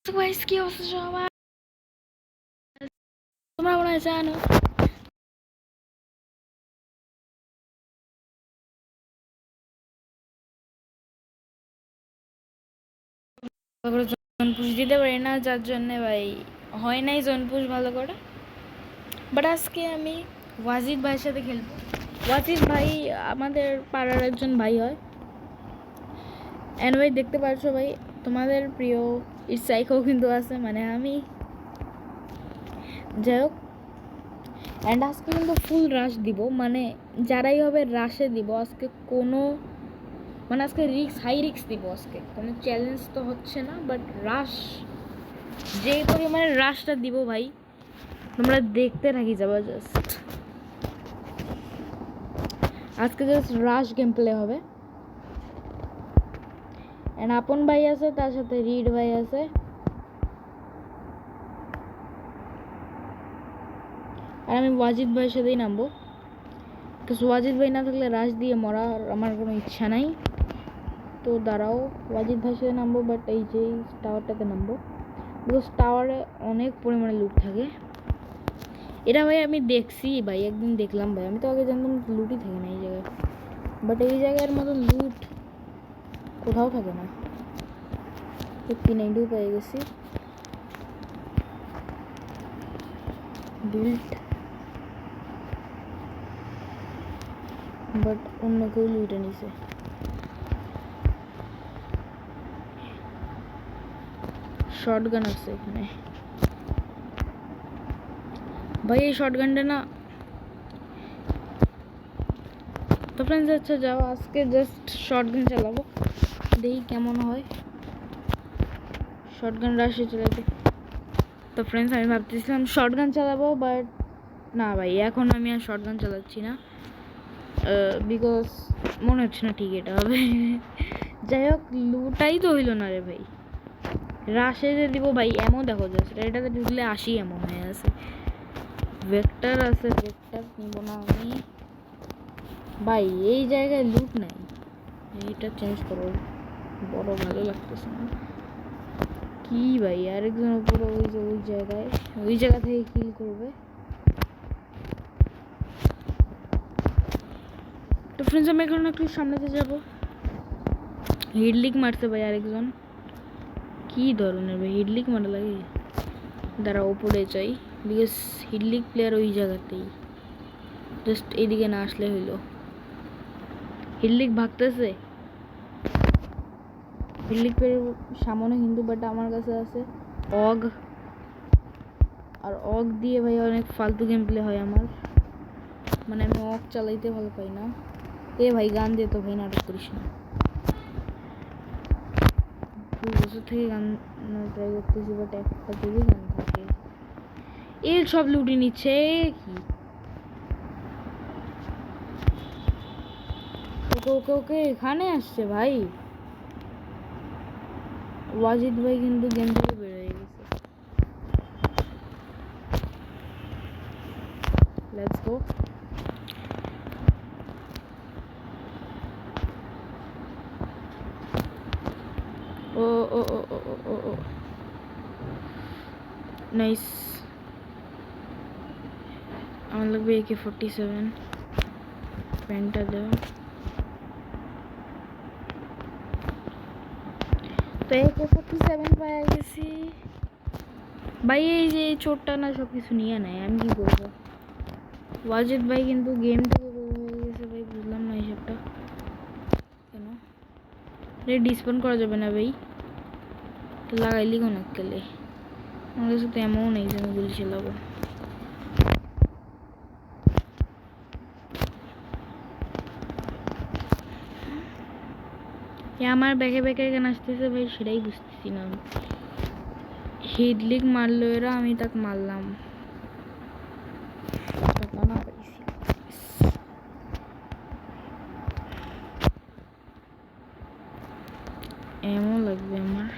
Guys কি অবস্থা সবার? তোমরা মনে হয় জানো জোন পুশ দিতে পারি না, যার জন্য ভাই হয় নাই জোন পুশ ভালো করে। বাট আজকে আমি ওয়াজিদ ভাইয়ের সাথে খেলবো। ওয়াজিদ ভাই আমাদের পাড়ার একজন ভাই হয়। এন্ড ভাই দেখতে পাচ্ছ ভাই, তোমাদের প্রিয় ইসাইকেও কিন্তু আছে, মানে আমি। যাই হোক, অ্যান্ড আজকে কিন্তু ফুল রাশ দিব, মানে যারাই হবে রাশে দিব আজকে। কোনো মানে আজকে রিক্স, হাই রিক্স দিব আজকে। কোনো চ্যালেঞ্জ তো হচ্ছে না, বাট রাশ যেই পরিমাণে রাশটা দিব ভাই, তোমরা দেখতে থাকি যাবা। জাস্ট আজকে জাস্ট রাশ গেম প্লে হবে। অ্যান্ড আপন ভাই আছে, তার সাথে রিড ভাই আছে। আর আমি ওয়াজিদ ভাইয়ের সাথেই নামবো, বিকজ ওয়াজিদ ভাই না থাকলে রাশ দিয়ে মরা আমার কোনো ইচ্ছা নাই। তো দাঁড়াও, ওয়াজিদ ভাইয়ের সাথে নামবো, বাট এই যে টাওয়ারটাতে নামবো, বিকজ টাওয়ারে অনেক পরিমাণে লুট থাকে। এটা ভাই আমি দেখছি ভাই, একদিন দেখলাম ভাই। আমি তো আগে জানতাম লুটই থাকে না এই জায়গায়, বাট এই জায়গার মতো লুট কোথাও থাকে না। P92 পেয়ে গেছি, বিল্ট, বাট অন্য কেউ লুটে নিছে। শর্টগান আছে এখানে ভাই, এই শর্টগানটা না। তো ফ্রেন্ডস আচ্ছা যাও, আজকে জাস্ট শর্টগান চালাবো, দেখি কেমন হয় শর্টগান রাশে চালাতে। তো ফ্রেন্ডস আমি ভাবতেছিলাম শর্টগান চালাবো, বাট না ভাই, এখন আমি আর শর্টগান চালাচ্ছি না, বিকজ মনে হচ্ছে না ঠিক এটা হবে। যাই হোক, লুটাই তো হইল না রে ভাই। রাশে যে দিব ভাই, এমন দেখো যাচ্ছে এটাতে ঢুকলে 80 এমন হয়ে আছে। ভেক্টর আছে, ভেক্টর নিব না আমি ভাই। এই জায়গায় লুট নাই, এইটা চেঞ্জ করো, বড় ভালো লাগতেছে না। কি ভাই, আরেকজন উপরে ওই যে ওই জায়গা থেকে কিল করবে। তো ফ্রেন্ডস আমি এখন একটু সামনেতে যাব। হিডলিক মারছে ভাই আরেকজন, কি ধরনের ভাই হিডলিক মারা লাগে। দাঁড়া ওপরে চাই, বিকজ হিডলিক প্লেয়ার ওই জায়গাতেই, জাস্ট এইদিকে না আসলে হইলো। হিডলিক ভাগতেছে, হিডলিক প্লেয়ার সামনে কিন্তু, বাট আমার কাছে আছে অগ, আর অগ দিয়ে ভাই অনেক ফালতু গেম প্লে হয় আমার, মানে আমি অগ চালাইতে ভালো পাই না। এ ভাই গান দে তো ভাই, নাটক করিস না। 2 বছর থেকে গান ট্রাই করতেছি, বাট একটা যদি গান থাকে। এর সব লুটি নিচ্ছে কি? ওকে ওকে ওকে, এখানে আসছে ভাই। ওয়াজিদ ভাই কিন্তু গেম থেকে বের হয়ে গেছে। Let's go. ও ও ও ও ও ও ও নাইস। আমার লাগবে AK-47, প্যান্টটা দেও। তো AK-47 পেয়ে গেছি ভাই। এই যে এই চোরটা না সব কিছু নিয়ে নেয়, আমি কি করবো? ওয়াজিদ ভাই কিন্তু গেম থেকে বের হয়ে গেছে ভাই, বুঝলাম না এইসবটা কেন। রে ডিসপন করা যাবে না ভাই, লাগাইলি কোন এককালে। আমার কাছে তো এমন নেই যে আমি গুলি চালাবো। আমার ব্যাকে ব্যাকে কেন আসতেছে ভাই, সেটাই বুঝতেছি না। হিডলিক মারলো এরা, আমি তাকে মারলাম। এমন লাগবে আমার,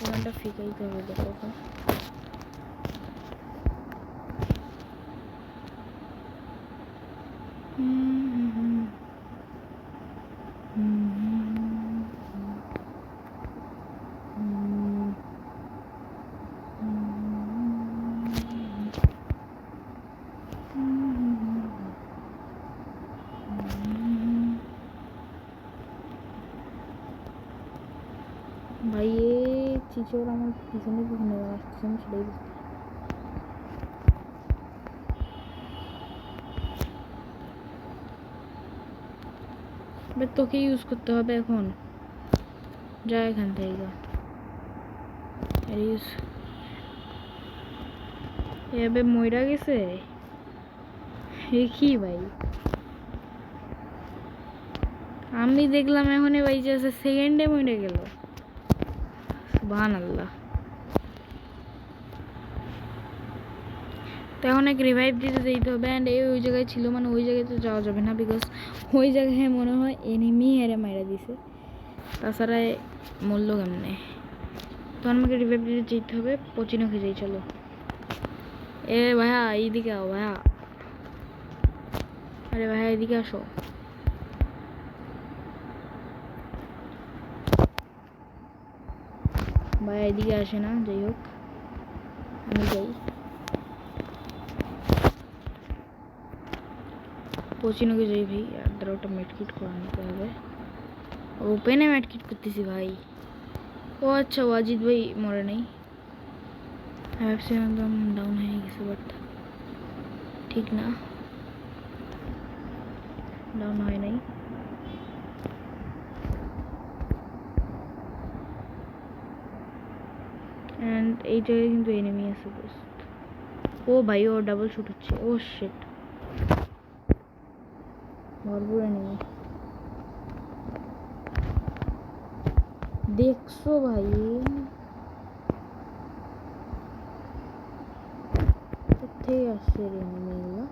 গানটা ফিকাইতে হবে দেখো। দেখছি যে ওরা আমার পিছনে পিছনে আসছে, আমি সেটাই বুঝতে এবার তোকে ইউজ করতে হবে এখন, যা এখান থেকে যা। এভাবে মইরা গেছে এ কি ভাই, আমি দেখলাম এখন ভাই যে সেকেন্ডে মরে গেল, সুবহানাল্লাহ। তো এখন এক রিভাইভ দিতে যেতে হবে, অ্যান্ড ওই জায়গায় ছিল, মানে ওই জায়গায় তো যাওয়া যাবে না, বিকজ ওই জায়গায় মনে হয় এনিমি এরে মাইরা দিছে, তাছাড়া মরলো কেমনে। তখন আমাকে রিভাইভ দিতে যেতে হবে, পচিনোকে যাই, চলো। এ ভাইয়া এইদিকে আও ভাইয়া, আরে ভাইয়া এদিকে আসো। ভাইয়া এদিকে আসে না, যাই হোক আমি যাই। পচিনোকে যাই ভাই, আর ধরো ওটা মেডকিট করে নিতে হবে। ওপেনে মেডকিট করতেছি ভাই। ও আচ্ছা, ওয়াজিদ ভাই মরে নেই, ভাবছি একদম ডাউন হয়ে গেছে, বাট ঠিক না, ডাউন হয় নাই। অ্যান্ড এই জায়গায় কিন্তু এনিমি আছে দোস্ত। ও ভাই, ও ডাবল শুট হচ্ছে, ও শিট, ভরপুর এনিমি। দেখছো ভাই, কোথায় আসছে এনিমিগুলো,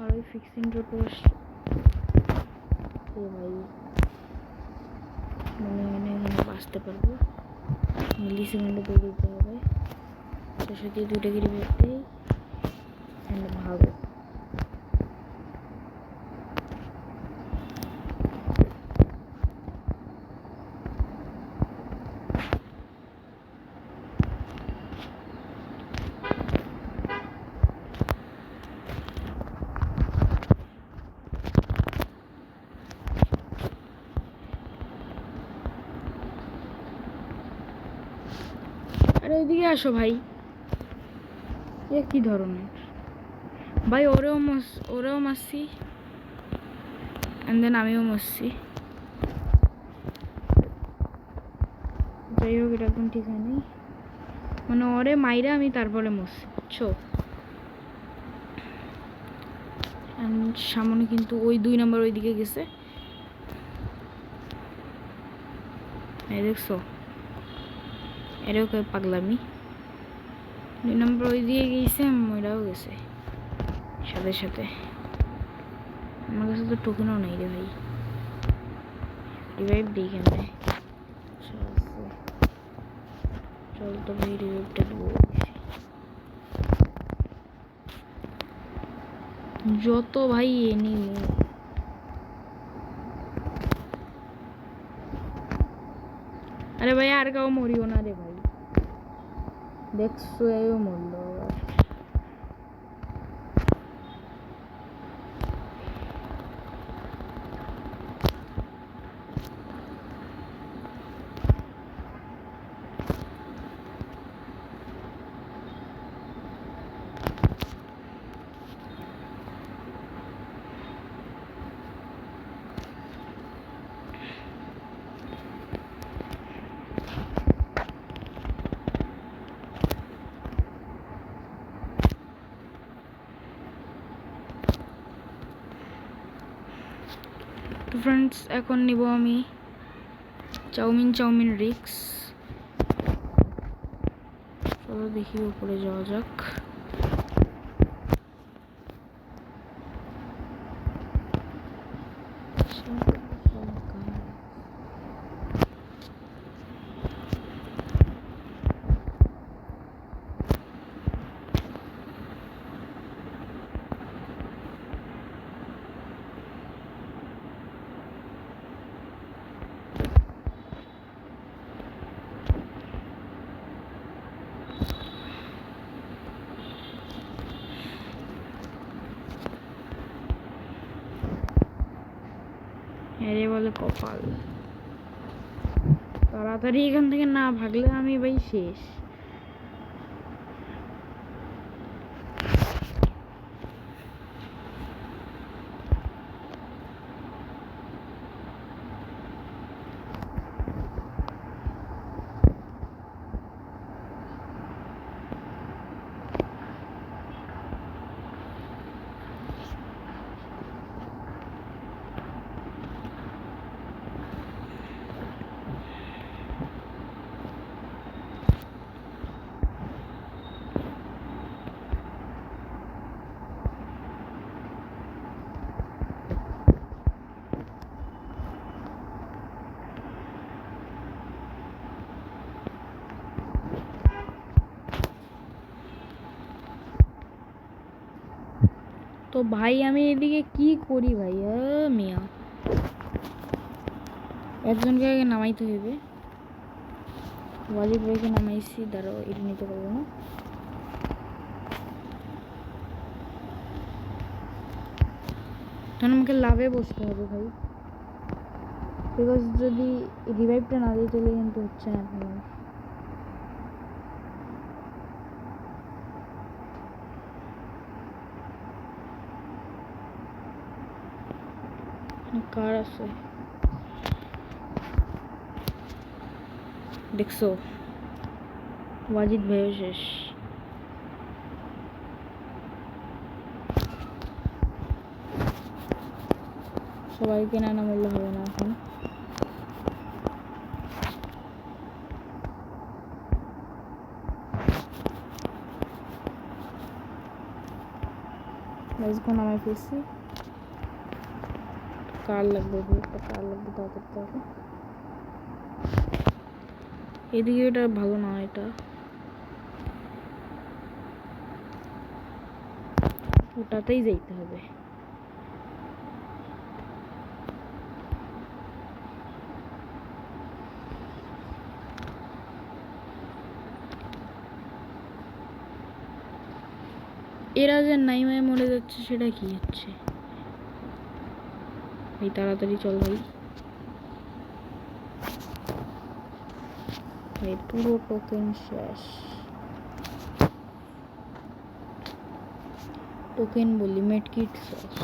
আর ওই ফিক্সিং ড্রপে আসছে। ও ভাই, মনে হয় না এখানে বাঁচতে পারবো, মিলি সেকেন্ডে দৌড় দিতে হবে। শেষে দিয়ে দুটো গিরি বেরতেই অ্যান্ড ভাগো। আরে ওইদিকে আসো ভাই, এ কি ধরনের ভাই, ওরেও মারছি, অ্যান্ড দেন আমিও মারছি। যাই হোক, এটা একদম ঠিক হয়নি, মানে ওরে মাইরা আমি তারপরে মরছি, বুঝছো। অ্যান্ড সামনে কিন্তু ওই 2 নম্বর ওইদিকে গেছে, এই দেখছো, এরও পাগলামি। 2 নম্বর ওই দিয়ে গেছে, মইরাও গেছে সাথে সাথে। আমার কাছে তো টোকেনও নাই রে ভাই, রিভাইভ দিই কেন, চল তো ভাই রিভাইভটা দেবো। যত ভাই এনিমি, আরে ভাই আর কাউ মরিও না রে ভাই, দেখছো এও মরলো আবার। তো ফ্রেন্ডস, এখন নিব আমি চাউমিন রিক্স। চলো দেখি উপরে যাওয়া যাক। এরে বলে কপাল। তাড়াতাড়ি এখান থেকে না ভাগলে আমি ভাই শেষ। তো ভাই আমি এদিকে কি করি ভাই? মিয়া একজনকে আগে নামাইতে হইবে। ওয়াজিদ ভাইকে নামাইছি, দাঁড়াও এটা নিতে পারবো না। তখন আমাকে লাভে বসতে হবে ভাই, বিকজ যদি রিভাইভটা না দিই তাহলে কিন্তু হচ্ছে না এখন। কার আছে দেখছো? ওয়াজিদ ভাইও শেষ। সবাইকে না নামলে হবে না এখন। নামাই ফেলছি। কার লাগবে? কার লাগবে তা করতে হবে। এদিকে এটা ভালো না, এটা ওটাতেই যাইতে হবে। এরা যে নাইমায় মরে যাচ্ছে সেটা কি হচ্ছে ভাই? তাড়াতাড়ি চল ভাই। ভাই পুরো টোকেন শেষ। টোকেন বলি, মেডকিট শেষ।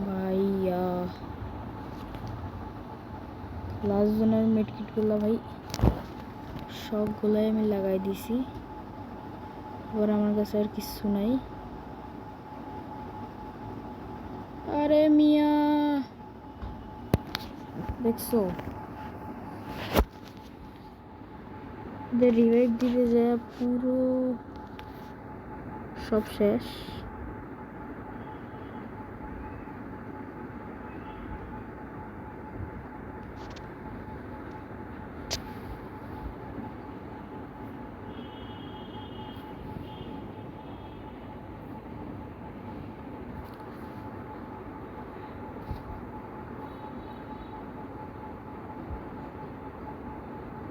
ভাইয়া লাস্ট জনের মেডকিট গুলা ভাই সবগুলাই আমি লাগাই দিছি। এবার আমার কাছে আর কিছু নাই। আরে মিয়া দেখছো রিভাইভ দিতে যায় পুরো সব শেষ।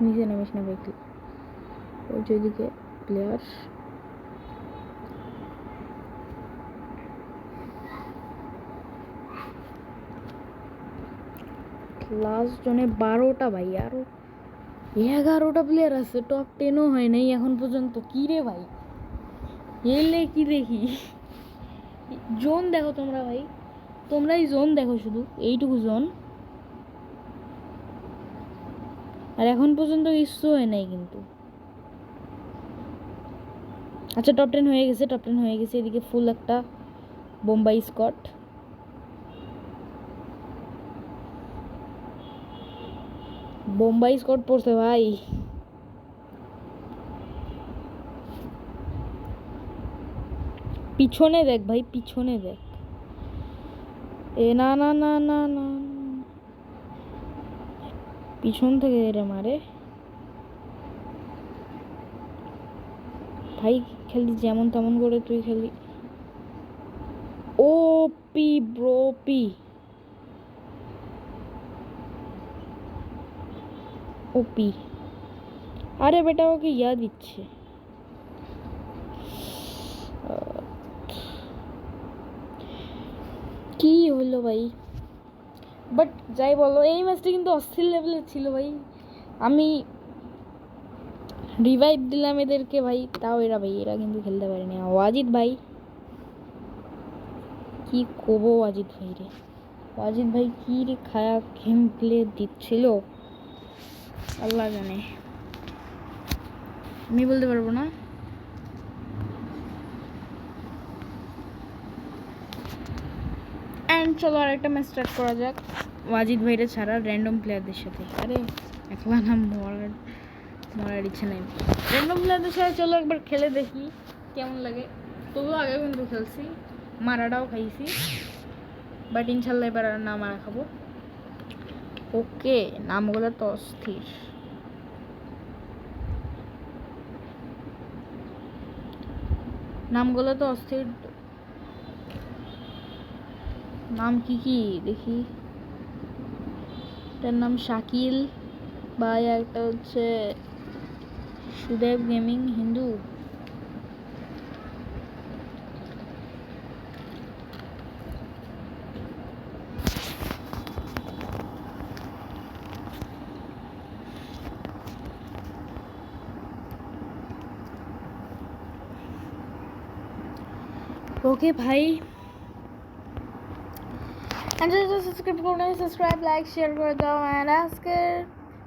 নিচে নামিস না ভাই, ওই যেদিকে প্লেয়ার। লাস্ট জনে 12টা ভাই, আরো 11টা প্লেয়ার আছে, টপ 10ও হয় নাই এখন পর্যন্ত। কি রে ভাই, এলে কি দেখি? জোন দেখো তোমরা ভাই, তোমরাই জোন দেখো, শুধু এইটুকু জোন, আর এখন পর্যন্ত কিছু হয় নাই কিন্তু। আচ্ছা টপ 10 হয়ে গেছে, টপ 10 হয়ে গেছে। এদিকে ফুল একটা বোম্বাই স্কট। বোম্বাই স্কট পড়ছে ভাই। পিছনে দেখ ভাই, পিছনে দেখ। এ না না না না না, পিছন থেকে এরে মারে ভাই। খালি যেমন তেমন করে তুই খালি ও পি ব্রো পি। ওপি। আরে বেটা ওকে ইয়া দিচ্ছে। হইলো ভাই, বাট যাই বলো এই ম্যাচটা কিন্তু অস্থির লেভেলের ছিল ভাই। আমি রিভাইভ দিলাম এদেরকে ভাই, তাও এরা কিন্তু খেলতে পারেনি। ওয়াজিদ ভাই কি করবো, ওয়াজিদ ভাই রে, ওয়াজিদ ভাই কি রে খায়া গেম প্লে দিচ্ছিল আল্লাহ জানে, আমি বলতে পারবো না। অ্যান্ড চলো আর একটা ম্যাচ স্টার্ট করা যাক ওয়াজিদ ভাইরে ছাড়া র্যান্ডম প্লেয়ারদের সাথে। আরে একলা নাম মরার ইচ্ছে নেই, র্যান্ডম প্লেয়ারদের সাথে চলো একবার খেলে দেখি কেমন লাগে। তবুও আগে কিন্তু খেলছি, মারাটাও খাইছি, বাট ইনশাল্লাহ এবার আর না মারা খাবো। ওকে, নামগুলো তো অস্থির। নামগুলো তো অস্থির। নাম কি কি দেখি, এটার নাম শাকিল ভাই, একটা হচ্ছে সুদেব গেমিং হিন্দু। ওকে ভাই, সাবস্ক্রাইব করে নাও, সাবস্ক্রাইব লাইক শেয়ার করে দাও। অ্যান্ড আজকের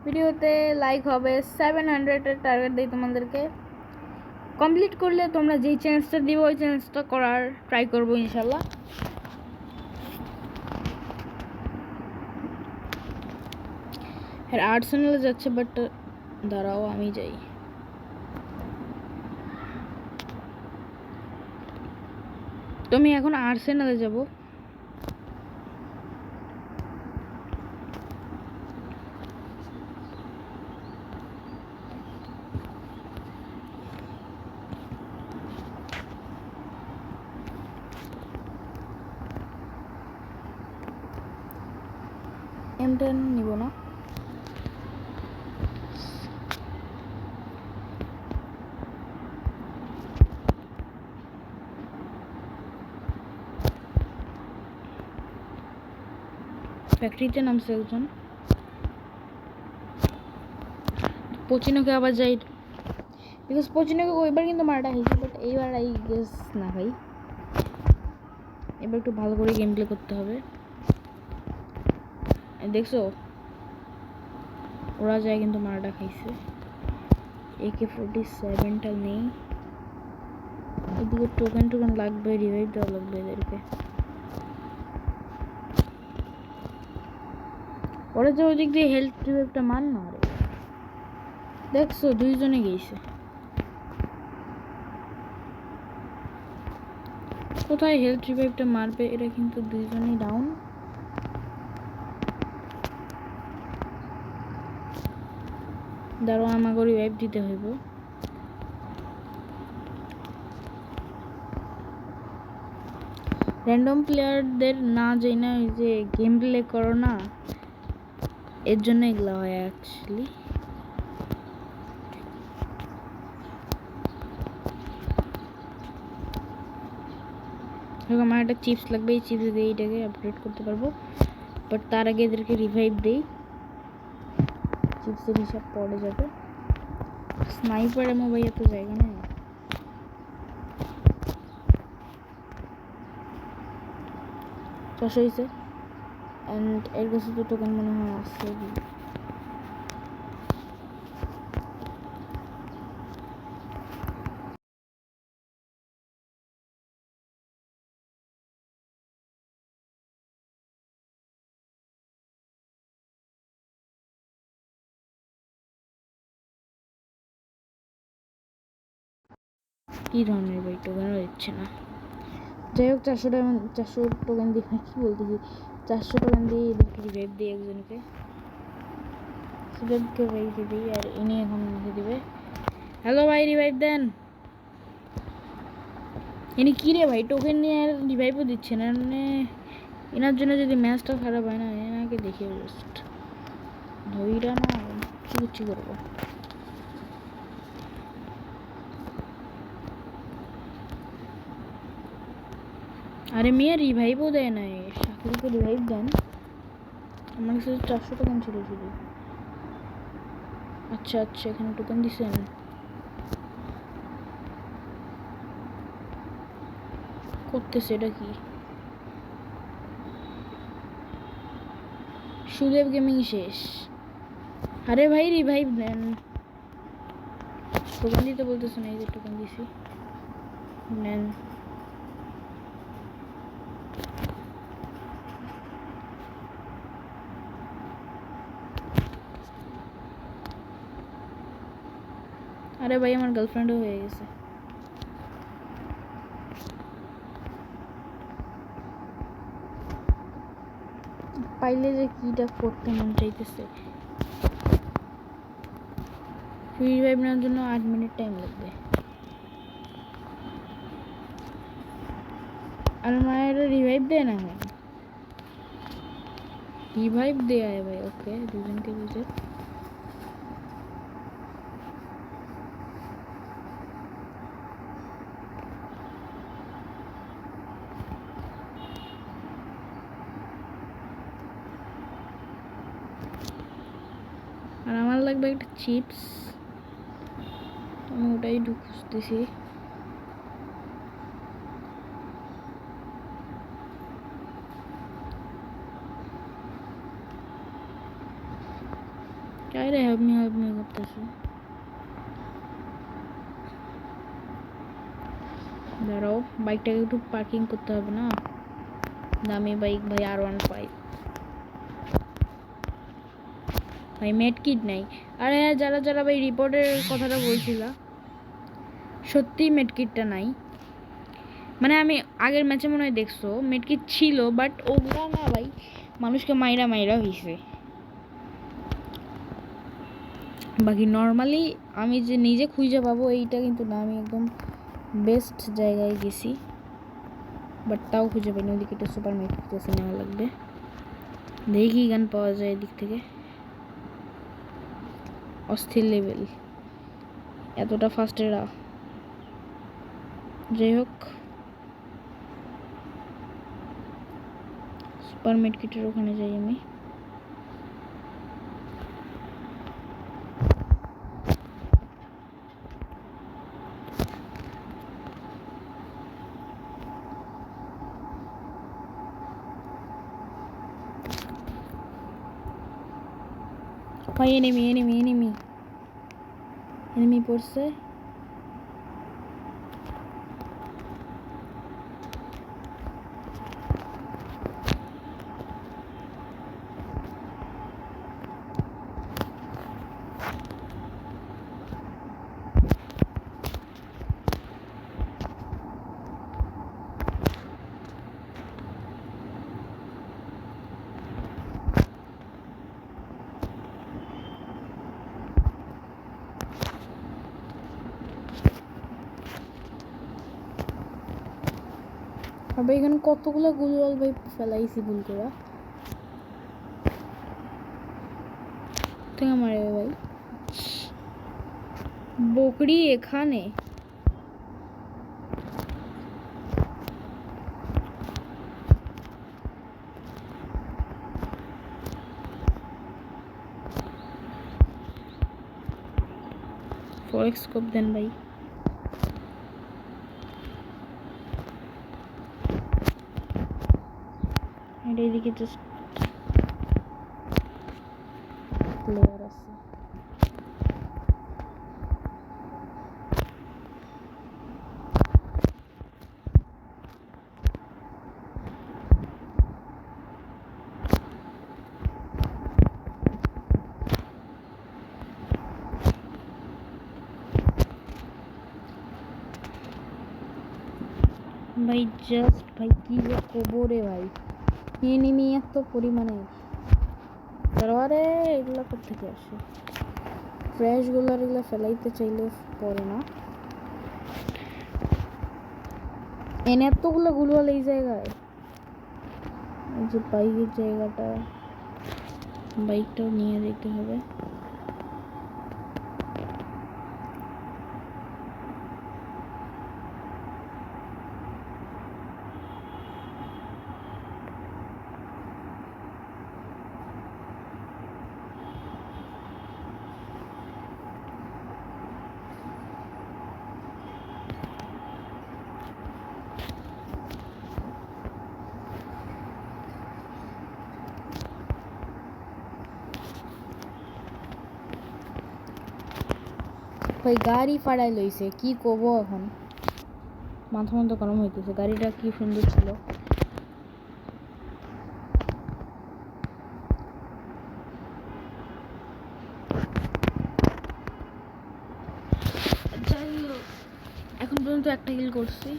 ভিডিওতে লাইক হবে 700-এর টার্গেট দিই তোমাদেরকে। কমপ্লিট করলে তোমরা যেই চ্যালেঞ্জটা দিব ওই চ্যালেঞ্জটা করার ট্রাই করবো ইনশাল্লাহ। হ্যাঁ আর্সেনালে যাচ্ছে, বাট দাঁড়াও আমি যাই। তো আমি এখন আর্সেনালে যাব। M10 নিব না, ফ্যাক্টরিতে নামছে একজন। পচিনোকে আবার যাই, বিকজ পচিনোকে ওইবার কিন্তু মারাটা হয়েছে, বাট এইবার আই গেস না ভাই, এবার একটু ভালো করে গেম প্লে করতে হবে। দেখছো ওরা যায় কিন্তু মারাটা খাইছে। AK-47টা নেই, এদিকে টোকেন লাগবে, রিভাইভ দেওয়া লাগবে এদেরকে। ওরা যে ওদিক দিয়ে হেলথ রিভাইভটা মান না রে, দেখছো দুইজনে গেছে। কোথায় হেলথ রিভাইভটা মারবে, এরা কিন্তু দুইজনেই ডাউন। দাঁড়ো আমাকে রিভাইভ দিতে হইব। র্যান্ডম প্লেয়ারদের না যাই না, ওই যে গেম প্লে করো না, এর জন্য এগুলো হয় অ্যাকচুয়ালি। আমার একটা চিপস লাগবে, এই চিপস দিয়ে এইটাকে আপগ্রেড করতে পারবো, বাট তার আগে এদেরকে রিভাইভ দেই, চিপসের হিসাব পড়ে যাবে। স্নাইপারে মোবাইল এত জায়গা নেই। চাষ হয়েছে, অ্যান্ড এর কাছে তো টোকেন মনে হয় আসছে। কী ধরনের ভাই, টোকেনও দিচ্ছে না। যাই হোক 400 টোকেন দিয়ে, কী বলতেছি, 400 টোকেন দিয়ে এদেরকে রিভাইভ দিই একজনকে, সুদেবকে রিভাইভ দিই, আর ইনি এখন লিখে দিবে হ্যালো ভাই রিভাইভ দেন। ইনি কী রে ভাই, টোকেন নিয়ে আর রিভাইভও দিচ্ছে না, মানে এনার জন্য যদি ম্যাচটা খারাপ হয় না, এনাকে দেখে জাস্ট ধৈরা না কিছু করবো। আরে মিয়া রিভাইভও দেয় না, শাকিলকে রিভাইভ দেন। আমার কাছে 400 টোকেন ছিল শুধু। আচ্ছা আচ্ছা, এখানে টোকেন দিছেন। করতেছে এটা কি? সুদেব গেমিং শেষ। আরে ভাই রিভাইভ দেন। টোকেন দিতে বলতেছে না, এই যে টোকেন দিছি, নেন। আরে ভাই আমার গার্লফ্রেন্ডও হয়ে গেছে। পাইলে যে কিটা করতে মন চাইতেছে। রিভাইভ নেওয়ার জন্য 8 মিনিট টাইম লাগবে। আর মায়ের রিভাইভ দেয় না ভাই, রিভাইভ দেয় ভাই। ওকে, দুজনকে দিয়েছে। আর আমার লাগবে একটা চিপস, আমি ওটাই ঢুকতেছি। রে হেল্প মি করতেছে। দাঁড়াও, বাইকটাকে একটু পার্কিং করতে হবে না? দামি বাইক ভাই, R15 ভাই। মেড কিট নাই। আরে হ্যাঁ, যারা যারা ভাই রিপোর্টের কথাটা বলছিল, সত্যি মেড কিটটা নাই। মানে আমি আগের ম্যাচে মনে হয় দেখছো মেড কিট ছিল, বাট ওগুলা না ভাই, মানুষকে মাইরা মাইরা হয়েছে। বাকি নর্মালি আমি যে নিজে খুঁজে পাবো এইটা কিন্তু না, আমি একদম বেস্ট জায়গায় গেছি, বাট তাও খুঁজে পাইনি। ওইদিকে একটা সুপার মেড কিট আছে, নেওয়া লাগবে। দেখি গান পাওয়া যায় এদিক থেকে। অস্থির লেভেল, এতটা ফাস্টেরা। যাই হোক, সুপার মেড কিটের ওখানে যাই আমি। ভাই এনিমি এনিমি এনিমি এনিমি পড়ছে। ভাই এখানে কতগুলো গুলওয়াল ভাই ফেলাইছি ভুল করে। থেকে মারে ভাই বকরি এখানে। ফরেক্স স্কোপ দেন ভাই। এটা এদিকে জাস্ট প্লেয়ার আছে। ভাই জাস্ট ভাই কি যে কবরে ভাই, এনিমি এত পরিমাণে। আরে এগুলো কোথেকে আসে? ফ্রেশগুলো এগুলো ফেলাইতে চাইলে পরে না। এনে এতগুলো গুলওয়াল এই জায়গায়। এই যে বাইকের জায়গাটা, বাইকটাও নিয়ে যেতে হবে। ভাই গাড়ি ফাড়াই লইছে, কি করব এখন, মাথা মতো গরম হইতেছে। গাড়িটা কি সুন্দর ছিল। এখন পর্যন্ত একটা কিল করছি,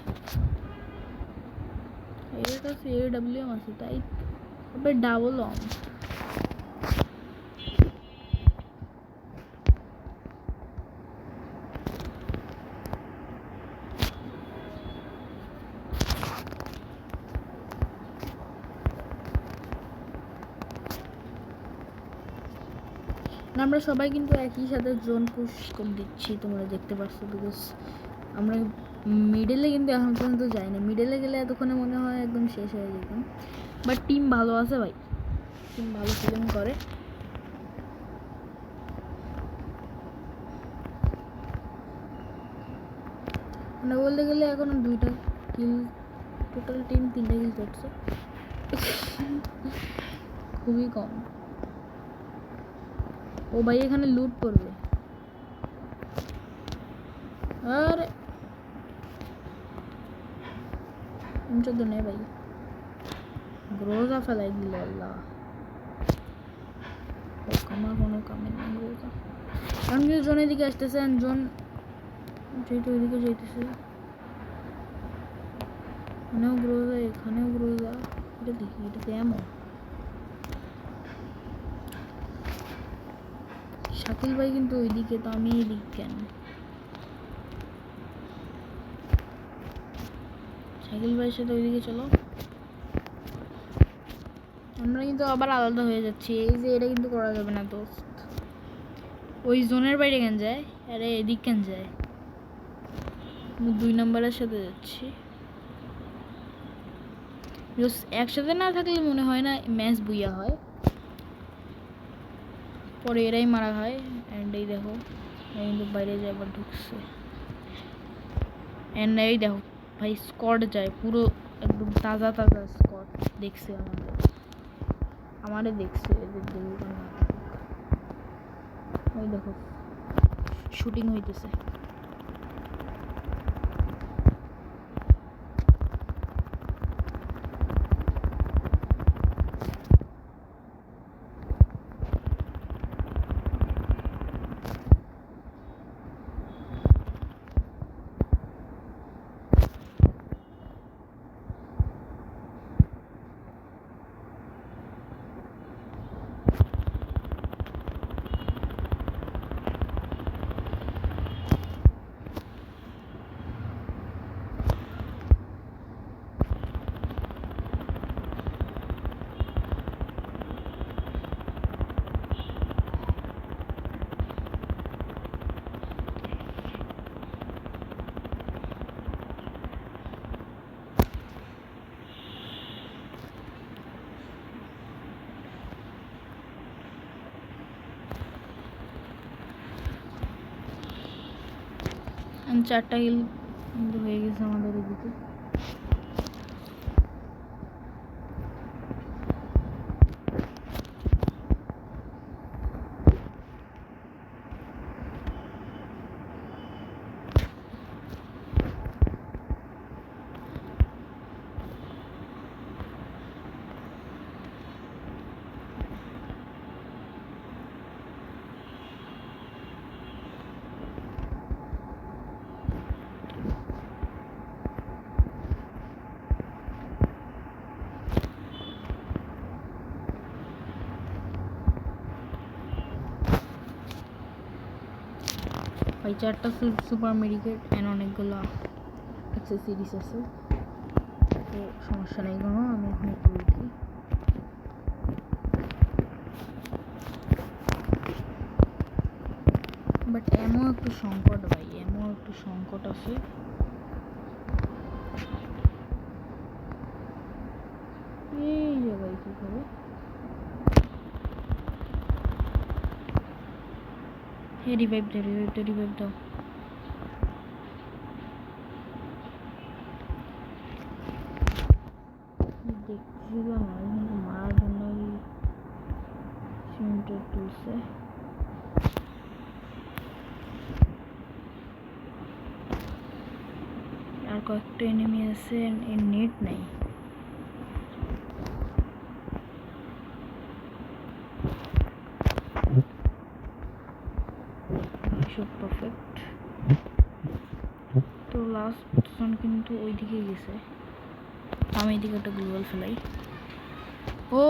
এর কাছে AWM আছে তাই তবে ডাবল অন। আমরা সবাই কিন্তু একই সাথে জোন পুশ করে দিচ্ছি, তোমরা দেখতে পাচ্ছ, বিকজ আমরা মিডলে কিন্তু এখন পর্যন্ত যাই না। মিডলে গেলে এতক্ষণে মনে হয় একদম শেষ হয়ে যেতাম, বাট টিম ভালো আছে ভাই, টিম ভালো ফিলিং করে। মানে বলতে গেলে এখনো 2টা কিল, টোটাল টিম 3টা কিল করছে, খুবই কম। ও ভাই এখানে লুট করবে, আরে তো নেই ভাই, গ্রোজা ফেলাই দিল আল্লাহ, আমার কোনো কামে নেই গ্রোজা। কারণ যদি জোনের দিকে আসতেছে, জোন যেহেতু ওইদিকে যাইতেছে, এখানেও গ্রোজা, এখানেও গ্রোজা, এটা দেখি, এটা কেমন। শাকিল ভাই কিন্তু ওইদিকে, তো আমি এইদিক কেন? শাকিল ভাইয়ের সাথে ওইদিকে চলো, আমরা কিন্তু আবার আলাদা হয়ে যাচ্ছি। এই যে এটা কিন্তু করা যাবে না দোস্ত, ওই জোনের বাইরে কেন যায়, আরে এদিক কেন যায়? 2 নম্বরের সাথে যাচ্ছি, একসাথে না থাকলে মনে হয় না ম্যাচ বুইয়া হয়, পরে এরাই মারা হয়। অ্যান্ড এই দেখো কিন্তু বাইরে যায়, আবার ঢুকছে। অ্যান্ড এই দেখো ভাই স্কোয়াড যায়, পুরো একদম তাজা তাজা স্কোয়াড দেখছে আমারে দেখছে, এদের দিকে ওই দেখো শুটিং হইতেছে। চারটা হিল কিন্তু হয়ে গেছে আমাদের এদিকে। ভাই 4টা সুপার মেডিকেট অ্যান্ড অনেকগুলো অ্যাক্সেসরিজ আছে, তো সমস্যা নেই কোনো। আমি এখন একটু উঠি, বাট এমন একটু সংকট ভাই, এমন একটু সংকট আছে। এই যে ভাই কি করে রিভাইভ দাও, রিভাইভ দাও। দেখছিলাম কিন্তু মারার জন্য সিমেন্টের তুলছে। কয়েকটা এনিমি আছে, এর নেট নাই। সব পারফেক্ট। তো লাস্ট জন কিন্তু ওইদিকে গেছে, আমি এদিকে একটা গ্লোবাল ফেলাই। ও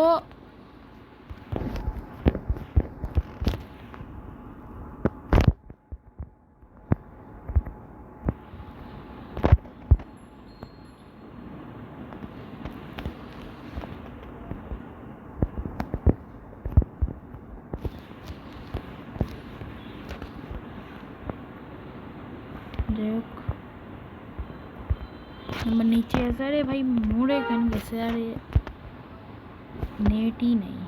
যাই হোক, আমার নিচে আছে। আরে ভাই মোড়ে কেন গেছে? আরে নেটই নেই।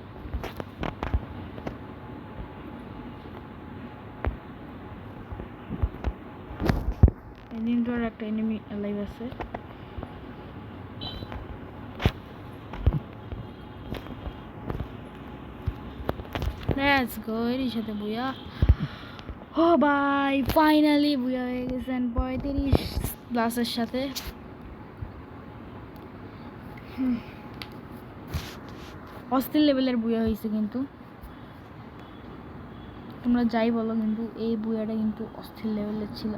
এদিন তো আর একটা এনিমি লাইভ আছে। লেটস গো, এরই সাথে বুয়া। ও ভাই ফাইনালি বুয়া হয়ে গেছেন 35+-এর সাথে। অস্থির লেভেলের বুয়া হয়েছে কিন্তু, তোমরা যাই বলো, কিন্তু এই বুয়াটা কিন্তু অস্থির লেভেলের ছিল।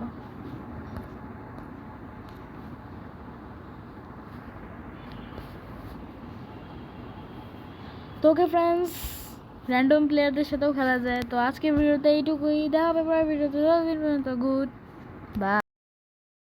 তো ওকে ফ্রেন্ডস, র্যান্ডম প্লেয়ারদের সাথেও খেলা যায়। তো আজকের ভিডিওতে এইটুকুই, দেখা হবে পরের ভিডিওতে। Good bye.